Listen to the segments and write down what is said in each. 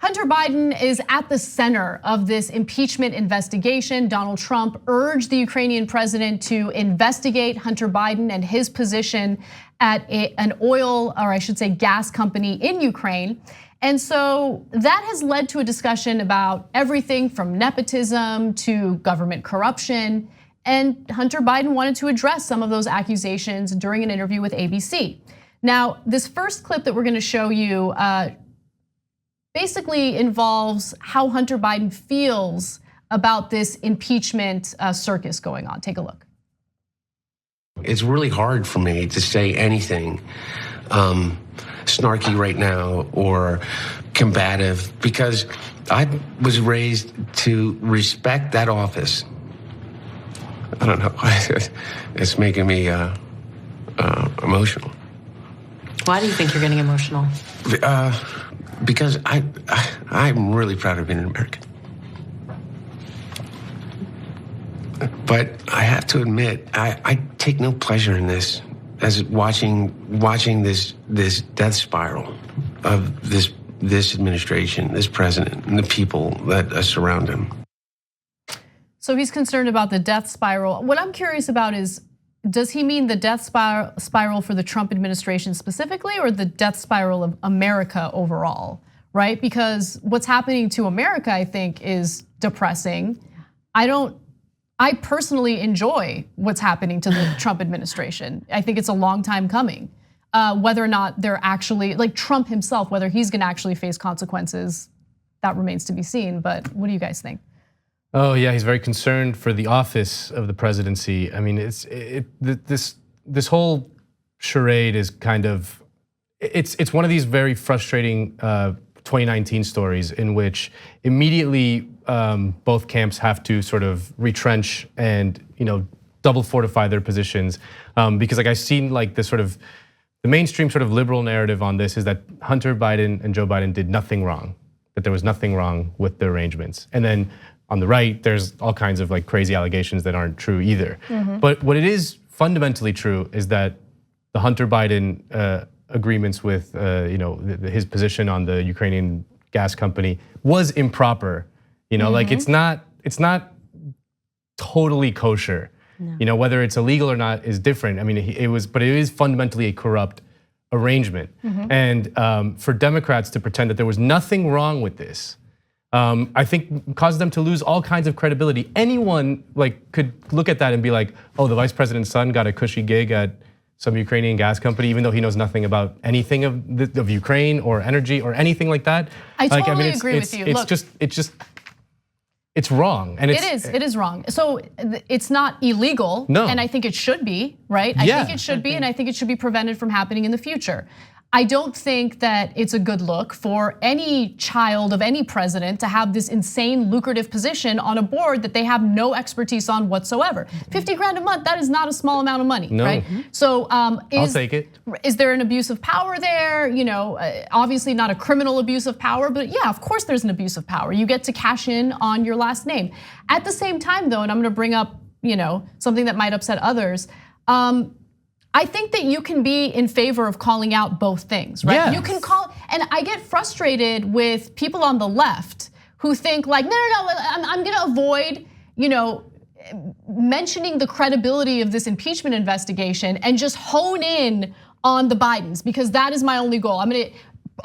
Hunter Biden is at the center of this impeachment investigation. Donald Trump urged the Ukrainian president to investigate Hunter Biden and his position at an oil, or I should say gas company in Ukraine. And so that has led to a discussion about everything from nepotism to government corruption. And Hunter Biden wanted to address some of those accusations during an interview with ABC. Now, this first clip that we're gonna show you basically involves how Hunter Biden feels about this impeachment circus going on. Take a look. It's really hard for me to say anything snarky right now or combative because I was raised to respect that office. I don't know, it's making me emotional. Why do you think you're getting emotional? Because I'm really proud of being an American. But I have to admit, I take no pleasure in this, as watching this death spiral of this administration, this president, and the people that surround him. So he's concerned about the death spiral. What I'm curious about is, does he mean the death spiral for the Trump administration specifically, or the death spiral of America overall, right? Because what's happening to America, I think, is depressing. I personally enjoy what's happening to the Trump administration. I think it's a long time coming. Whether or not they're actually, like Trump himself, whether he's gonna actually face consequences, that remains to be seen. But what do you guys think? Oh yeah, he's very concerned for the office of the presidency. I mean, this whole charade is kind of, it's one of these very frustrating 2019 stories in which immediately both camps have to sort of retrench and double fortify their positions because like I've seen like this sort of the mainstream sort of liberal narrative on this is that Hunter Biden and Joe Biden did nothing wrong, that there was nothing wrong with the arrangements, and then on the right, there's all kinds of like crazy allegations that aren't true either. But what it is fundamentally true is that the Hunter Biden agreements with his position on the Ukrainian gas company was improper. Like it's not totally kosher. No. Whether it's illegal or not is different. I mean, but it is fundamentally a corrupt arrangement. And for Democrats to pretend that there was nothing wrong with this, I think caused them to lose all kinds of credibility. Anyone could look at that and be like, oh, the vice president's son got a cushy gig at some Ukrainian gas company, even though he knows nothing about anything of Ukraine or energy or anything like that. I totally agree with you. It's wrong, and it is wrong. So it's not illegal, no. And I think it should be, right? I think it should be, and I think it should be prevented from happening in the future. I don't think that it's a good look for any child of any president to have this insane lucrative position on a board that they have no expertise on whatsoever. 50 grand a month, that is not a small amount of money, right? So I'll take it. Is there an abuse of power there? Obviously not a criminal abuse of power, but yeah, of course there's an abuse of power. You get to cash in on your last name. At the same time though, and I'm gonna bring up something that might upset others, I think that you can be in favor of calling out both things, right? Yes. You can call, and I get frustrated with people on the left who think like, no, I'm gonna avoid, mentioning the credibility of this impeachment investigation and just hone in on the Bidens because that is my only goal. I'm gonna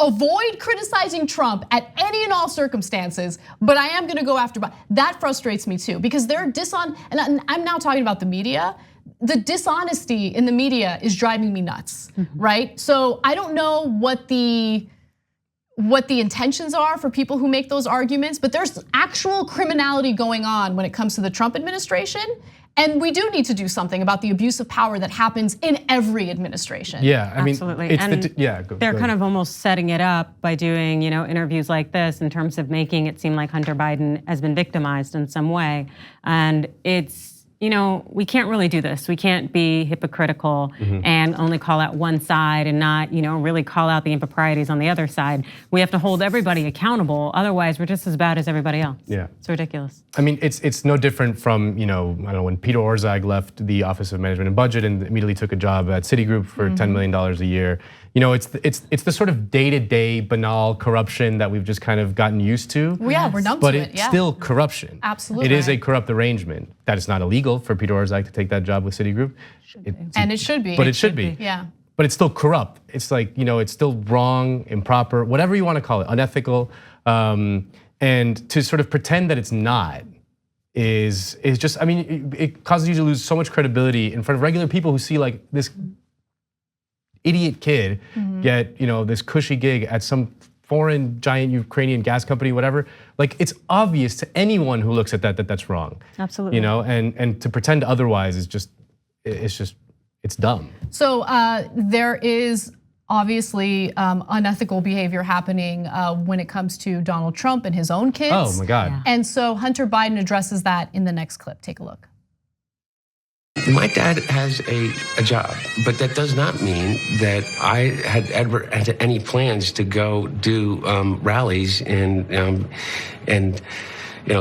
avoid criticizing Trump at any and all circumstances, but I am gonna go after Biden. That frustrates me too because they're and I'm now talking about the media. The dishonesty in the media is driving me nuts, right? So I don't know what the intentions are for people who make those arguments, but there's actual criminality going on when it comes to the Trump administration. And we do need to do something about the abuse of power that happens in every administration. Yeah, I mean, absolutely. They're kind of almost setting it up by doing, interviews like this in terms of making it seem like Hunter Biden has been victimized in some way. And it's, we can't really do this. We can't be hypocritical and only call out one side and not, really call out the improprieties on the other side. We have to hold everybody accountable. Otherwise, we're just as bad as everybody else. Yeah, it's ridiculous. I mean, it's no different from I don't know when Peter Orszag left the Office of Management and Budget and immediately took a job at Citigroup for $10 million a year. it's the sort of day-to-day banal corruption that we've just kind of gotten used to. Well, yeah, we're numb but to it. It's still corruption. Absolutely. It is a corrupt arrangement. That is not illegal for Peter Orszag to take that job with Citigroup. And it should be. But it should be. Yeah. But it's still corrupt. It's like, it's still wrong, improper, whatever you want to call it, unethical. And to sort of pretend that it's not is just, it causes you to lose so much credibility in front of regular people who see like this idiot kid get, this cushy gig at some foreign giant Ukrainian gas company, whatever. Like, it's obvious to anyone who looks at that that's wrong. Absolutely. And to pretend otherwise is just, it's dumb. So there is obviously unethical behavior happening when it comes to Donald Trump and his own kids. Oh my God. Yeah. And so Hunter Biden addresses that in the next clip. Take a look. My dad has a job, but that does not mean that I had ever had any plans to go do rallies and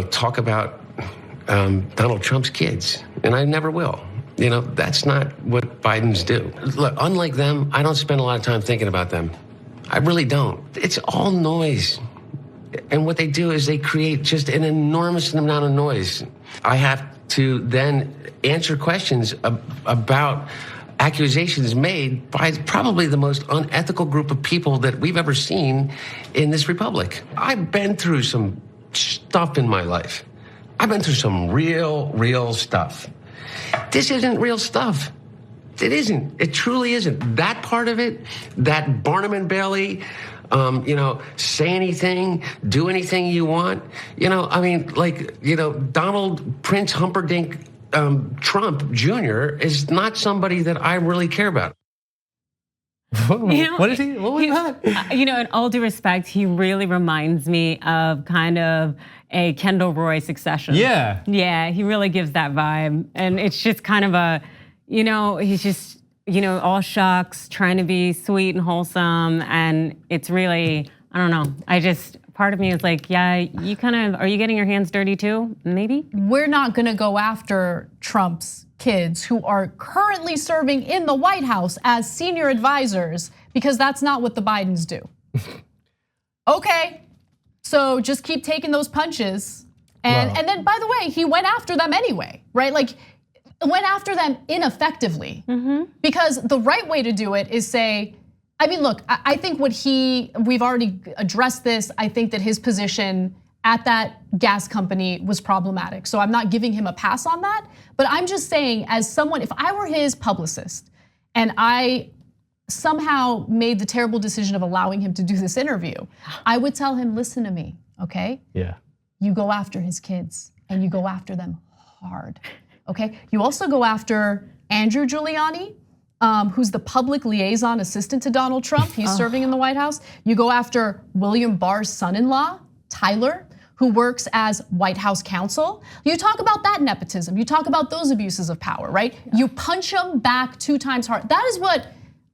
talk about Donald Trump's kids, and I never will. That's not what Bidens do. Look, unlike them, I don't spend a lot of time thinking about them. I really don't. It's all noise. And what they do is they create just an enormous amount of noise. I have to then answer questions about accusations made by probably the most unethical group of people that we've ever seen in this republic. I've been through some stuff in my life. I've been through some real stuff. This isn't real stuff. It isn't. It truly isn't. That part of it, that Barnum and Bailey, say anything, do anything you want. Donald Prince Humperdinck Trump Jr. is not somebody that I really care about. What is he? What was that? In all due respect, he really reminds me of kind of a Kendall Roy Succession. Yeah. Yeah, he really gives that vibe. And it's just kind of a, he's just, all shucks, trying to be sweet and wholesome. And it's really, I don't know. Part of me is like, yeah, are you getting your hands dirty too? Maybe? We're not gonna go after Trump's kids who are currently serving in the White House as senior advisors because that's not what the Bidens do. Okay, so just keep taking those punches. And then, by the way, he went after them anyway, right? Like, went after them ineffectively. Because the right way to do it is say, look, I think we've already addressed this. I think that his position at that gas company was problematic. So I'm not giving him a pass on that. But I'm just saying, as someone, if I were his publicist and I somehow made the terrible decision of allowing him to do this interview, I would tell him, listen to me, okay? Yeah. You go after his kids and you go after them hard, okay? You also go after Andrew Giuliani, who's the public liaison assistant to Donald Trump. He's serving in the White House. You go after William Barr's son-in-law, Tyler, who works as White House counsel. You talk about that nepotism. You talk about those abuses of power, right? You punch them back 2 times hard. That is what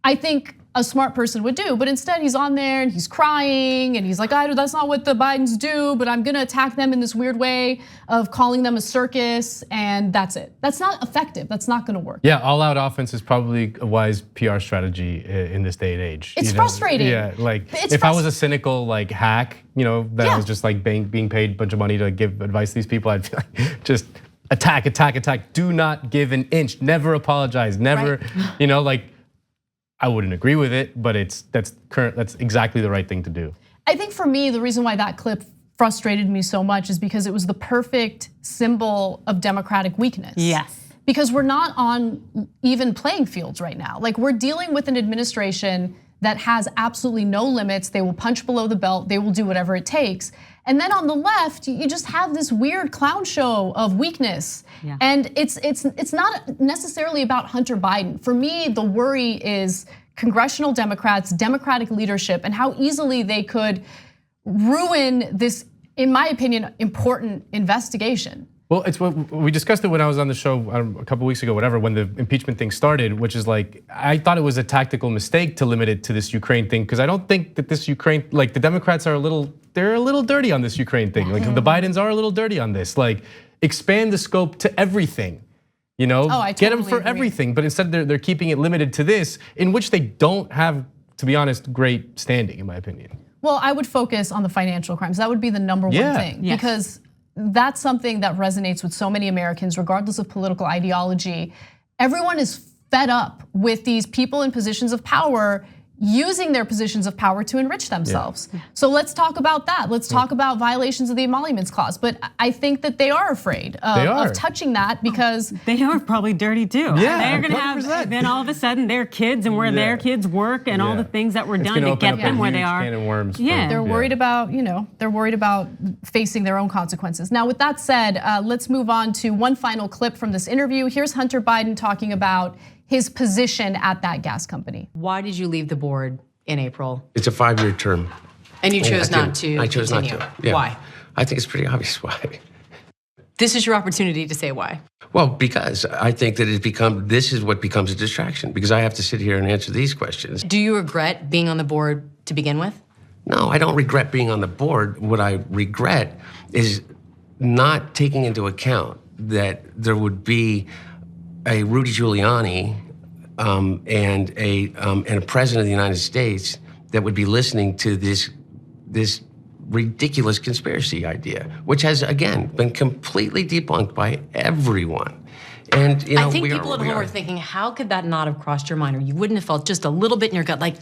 I think a smart person would do, but instead he's on there and he's crying and he's like, that's not what the Bidens do, but I'm gonna attack them in this weird way of calling them a circus, and that's it. That's not effective, that's not gonna work. Yeah, all out offense is probably a wise PR strategy in this day and age. It's frustrating. Yeah, like if I was a cynical hack, that I was just like being paid a bunch of money to give advice to these people, I'd be like, just attack, attack, attack. Do not give an inch, never apologize, never, right. I wouldn't agree with it, but that's exactly the right thing to do. I think for me, the reason why that clip frustrated me so much is because it was the perfect symbol of Democratic weakness. Yes. Because we're not on even playing fields right now. Like, we're dealing with an administration that has absolutely no limits. They will punch below the belt. They will do whatever it takes. And then on the left, you just have this weird clown show of weakness. Yeah. And it's not necessarily about Hunter Biden. For me, the worry is congressional Democrats, Democratic leadership, and how easily they could ruin this, in my opinion, important investigation. Well, it's what we discussed it when I was on the show a couple weeks ago, whatever, when the impeachment thing started, which is like, I thought it was a tactical mistake to limit it to this Ukraine thing, because I don't think that this Ukraine, like the Democrats are they're a little dirty on this Ukraine thing. Like the Bidens are a little dirty on this. Like, expand the scope to everything, I get them totally for agree. everything. But instead they're keeping it limited to this, in which they don't have to be honest, great standing in my opinion. Well, I would focus on the financial crimes. That would be the number one thing because that's something that resonates with so many Americans, regardless of political ideology. Everyone is fed up with these people in positions of power using their positions of power to enrich themselves. So let's talk about that. Let's talk about violations of the Emoluments Clause. But I think that they are afraid of touching that because they are probably dirty too. Yeah, they're gonna have, then all of a sudden their kids and where their kids work and all the things that were done to get them where they are. Can of worms they're worried about, they're worried about facing their own consequences. Now, with that said, let's move on to one final clip from this interview. Here's Hunter Biden talking about his position at that gas company. Why did you leave the board in April? It's a 5-year term. And you chose not to. I chose continue. not to. Yeah. Why? I think it's pretty obvious why. This is your opportunity to say why. Well, because I think that this is what becomes a distraction because I have to sit here and answer these questions. Do you regret being on the board to begin with? No, I don't regret being on the board. What I regret is not taking into account that there would be a Rudy Giuliani and a president of the United States that would be listening to this ridiculous conspiracy idea, which has again been completely debunked by everyone. And I think people at home are thinking, how could that not have crossed your mind, or you wouldn't have felt just a little bit in your gut, like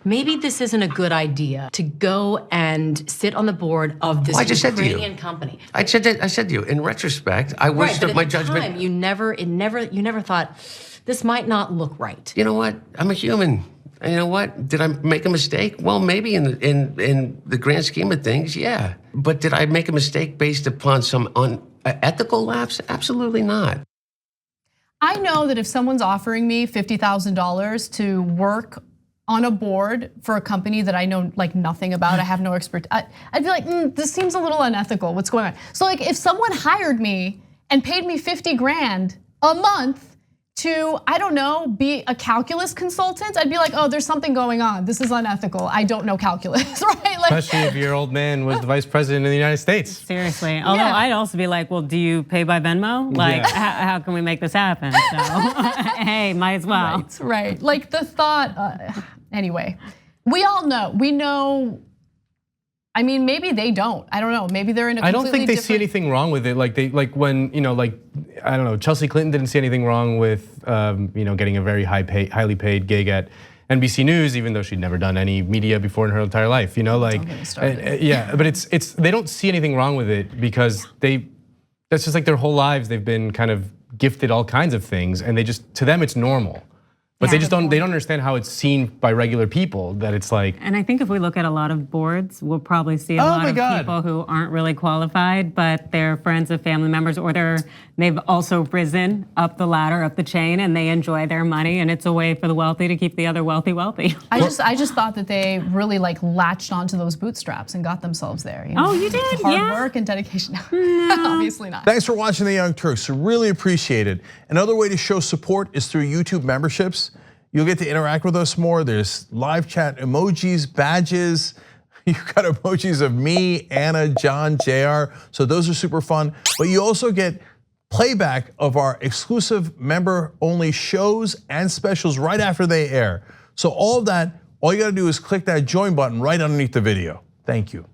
maybe this isn't a good idea to go and sit on the board of this Ukrainian company. I said to you, in retrospect, I wish that my judgment. Time, you never thought this might not look right. You know what? I'm a human. And you know what? Did I make a mistake? Well, maybe in the grand scheme of things, yeah. But did I make a mistake based upon some unethical lapse? Absolutely not. I know that if someone's offering me $50,000 to work on a board for a company that I know like nothing about, I have no expertise, I'd be like, this seems a little unethical, what's going on? So like if someone hired me and paid me 50 grand a month to, I don't know, be a calculus consultant, I'd be like, oh, there's something going on. This is unethical. I don't know calculus, right? Like, especially if your old man was the vice president of the United States. Seriously. Although I'd also be like, well, do you pay by Venmo? Like, how can we make this happen? So, hey, might as well. Right. Like the thought, anyway, we all know, we know. I mean, maybe they don't. I don't know. Maybe they're in a completely I don't think they see anything wrong with it. Like when I don't know, Chelsea Clinton didn't see anything wrong with getting a very highly paid gig at NBC News, even though she'd never done any media before in her entire life. But it's they don't see anything wrong with it because that's just like their whole lives. They've been kind of gifted all kinds of things, and to them it's normal. But they don't understand how it's seen by regular people, that it's like. And I think if we look at a lot of boards, we'll probably see a lot of people who aren't really qualified, but they're friends of family members, or they've also risen up the ladder, up the chain, and they enjoy their money, and it's a way for the wealthy to keep the other wealthy. I just thought that they really like latched onto those bootstraps and got themselves there. Oh, you did? Hard work and dedication. No. Obviously not. Thanks for watching The Young Turks. Really appreciate it. Another way to show support is through YouTube memberships. You'll get to interact with us more. There's live chat emojis, badges. You've got emojis of me, Anna, John, JR. So those are super fun. But you also get playback of our exclusive member-only shows and specials right after they air. So all of that, all you gotta do is click that join button right underneath the video. Thank you.